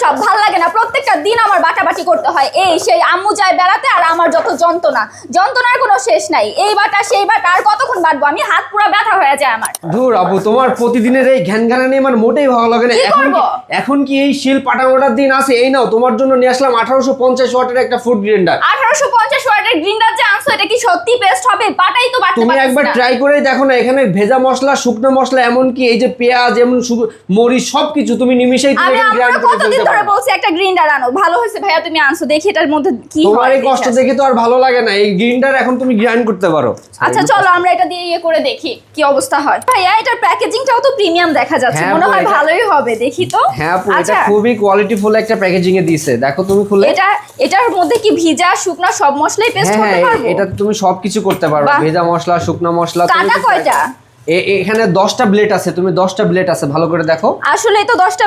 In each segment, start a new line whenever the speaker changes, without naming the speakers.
সব ভাল লাগে না, প্রত্যেকটা দিন আমার বাটাবাটি করতে হয়। এই সেই আম্মু যায় বেড়াতে আর আমার যত যন্ত্রণার কোনো শেষ নাই। এই বাটা সেই বাটা আর কতক্ষণ বাটবো, আমি হাত পুরো ব্যথা হয়ে যায় আমার।
ধুর আপু, তোমার প্রতিদিনের এই ঘ্যানঘ্যানানি আমার মোটেই ভালো লাগে না। এখন কি এই শিল পাটাগোটার দিন আছে? এই নাও, তোমার জন্য নিয়ে আসলাম 1850 ওয়াটের একটা ফুড গ্রাইন্ডার।
1850 ওয়াটের গ্রাইন্ডার যে আনছো, এটা কি সত্যি পেস্ট হবে? বাটাই তো বাটতে
তুমি
পারছিস
একবার
না।
ট্রাই করে দেখো না, এখানে ভেজা মশলা, শুকনো মশলা, এমনকি এই যে পেঁয়াজ, এমন মরিচ, সবকিছু তুমি নিমিশেই তুমি
আমি
গ্রাইন্ড
আমরা
করে
কতদিন
ফেলতে
ধরে
পারো।
বলছি একটা গ্রাইন্ডার আনো। ভালো হয়েছে ভাইয়া তুমি আনছো, দেখি এটার মধ্যে কি হয়।
তোমার এই কষ্ট দেখে তো আর ভালো লাগে না, এই গ্রাইন্ডার এখন তুমি গ্রাইন্ড করতে পারো।
আচ্ছা চলো আমরা এটা দিয়ে ইয়ে করে দেখি কি অবস্থা হয়। ভাইয়া এটার প্যাকেজিংটাও তো প্রিমিয়াম দেখা যাচ্ছে,
হ্যাঁ
মনে
আপু,
হয় ভালোই হবে, দেখি তো।
হ্যাঁ আপু, এটা খুবই কোয়ালিটিফুল একটা প্যাকেজিং এ দিয়েছে, দেখো তুমি খুলে।
এটার মধ্যে কি ভিজা শুকনা সব মশলাই পেস্ট করতে পারবো?
এটা তুমি সবকিছু করতে পারো, ভেজা মশলা, শুকনো মশলা।
কাটা কয়টা?
এখানে 10টা ব্লেড আছে, তুমি 10টা ব্লেড আছে, ভালো করে দেখো।
আসলে তো 10টা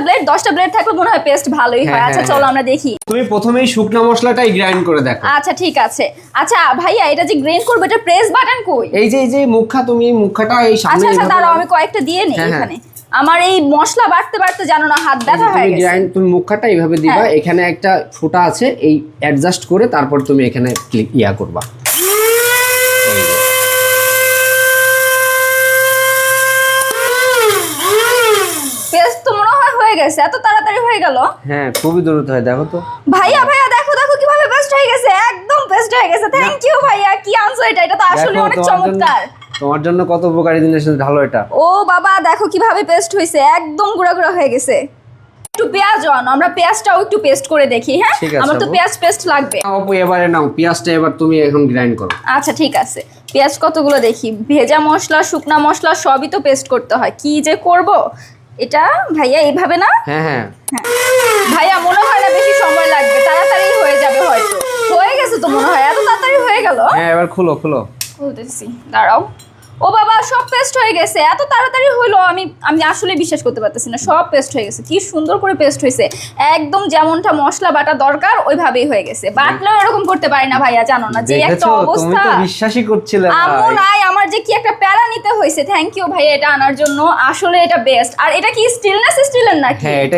ব্লেড থাকলে মনে হয় পেস্ট ভালোই হয়। আচ্ছা চলো আমরা দেখি।
তুমি প্রথমেই শুকনো মশলাটাই গ্রাইন্ড করে দেখো।
আচ্ছা ঠিক আছে। আচ্ছা ভাইয়া এটা যে গ্রাইন্ড করব, এটা প্রেস বাটন কই?
এই যে মুখা, তুমি মুখাটা এই সামনে।
আচ্ছা দাঁড়াও আমি কয়েকটা দিয়ে নেই এখানে। আমার এই মশলা বাটতে জানো না হাত ব্যথা হয়ে গেছে।
তুমি মুখাটা এইভাবে দিবা, এখানে একটা ফুটা আছে, এই অ্যাডজাস্ট করে তারপর তুমি এখানে ক্লিক করবা।
পেস্ট তো মনে হয় হয়ে গেছে, এত তাড়াতাড়ি হয়ে গেল।
হ্যাঁ খুবই দ্রুত হয়, দেখো তো।
ভাইয়া দেখো কিভাবে পেস্ট হয়ে গেছে, একদম পেস্ট হয়ে গেছে। থ্যাংক ইউ ভাইয়া, কি আনছো এটা? এটা তো আসলে অনেক চমৎকার।
তোমার জন্য কত উপকারী জিনিস ঢালো এটা।
ও বাবা দেখো কিভাবে পেস্ট হয়েছে, একদম গুঁড়া গুঁড়া হয়ে গেছে। একটু পেঁয়াজ আনো, আমরা পেঁয়াজটাও একটু পেস্ট করে দেখি। হ্যাঁ আমার তো পেঁয়াজ পেস্ট লাগবে।
আপু এবারে নাও পেঁয়াজটা, এবার তুমি এখন গ্রাইন্ড করো।
আচ্ছা ঠিক আছে, পেঁয়াজ কতগুলো দেখি। ভেজা মশলা, শুকনা মশলা সবই তো পেস্ট করতে হয়, কি যে করব এটা। ভাইয়া এইভাবে না?
হ্যাঁ
ভাইয়া মনে হয় না বেশি সময় লাগবে, তাড়াতাড়ি হয়ে যাবে হয়তো। হয়ে গেছে তো মনে হয়, এত তাড়াতাড়ি হয়ে গেল।
হ্যাঁ এবার খুলো।
খুলতেছি, দাঁড়াও। ও বাবা সব পেস্ট হয়ে গেছে, এত তাড়াতাড়ি হলো, আমি আসলে বিশ্বাস করতে পারতেছি না। সব পেস্ট হয়ে গেছে, কি সুন্দর করে পেস্ট হয়েছে, একদম যেমনটা মশলা বাটা দরকার ওইভাবেই হয়ে গেছে। বাটলেও এরকম করতে পারি না ভাইয়া, জানো না যে একটা অবস্থা।
তুমি তো বিশ্বাসই করছিলে না।
আম্মু নাই, আমার যে কি একটা প্যারা নিতে হয়েছে। থ্যাংক ইউ ভাইয়া এটা আনার জন্য, আসলে এটা বেস্ট। আর এটা কি স্টিলের নাকি?
হ্যাঁ এটা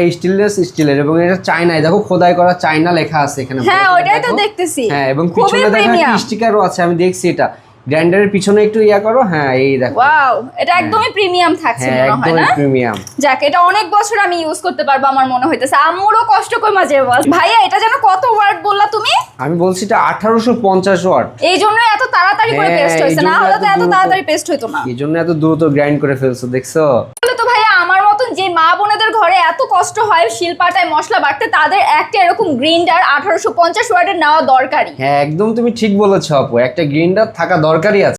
স্টিলের এবং এটা চায়নায়, দেখো খোদাই করা চায়না লেখা আছে এখানে।
হ্যাঁ ওইটাই তো দেখতেছি।
হ্যাঁ এবং পিছনে দেখো একটা স্টিকারও আছে, আমি দেখছি এটা। গ্রাইন্ডারের পিছনে একটু করো। হ্যাঁ এই দেখো,
ওয়াও এটা একদমই প্রিমিয়াম থাকছে মনে হয় না?
একদম প্রিমিয়াম।
যাক এটা অনেক বছর আমি ইউজ করতে পারবো আমার মনে হইতেছে। আম্মুরও কষ্ট কই মাঝে বল। ভাইয়া এটা যেন কত ওয়াট বললা তুমি?
আমি বলছি এটা 1850 ওয়াট।
এই জন্য এত তাড়াতাড়ি করে পেস্ট হইছে, না হলে তো এত তাড়াতাড়ি পেস্ট হইতো না।
এই জন্য এত দ্রুত গ্রাইন্ড করে ফেলছো, দেখছো?
তাহলে তো ভাইয়া আমার মতন যে মা বোনেদের ঘরে এত কষ্ট হয় শিলপাটায় মশলা বাটতে, তাদের একটা এরকম গ্রাইন্ডার 1850 ওয়াটের নেওয়া দরকারি।
হ্যাঁ একদম তুমি ঠিক বলেছো আপু, একটা গ্রাইন্ডার থাকা দরকারই আছে।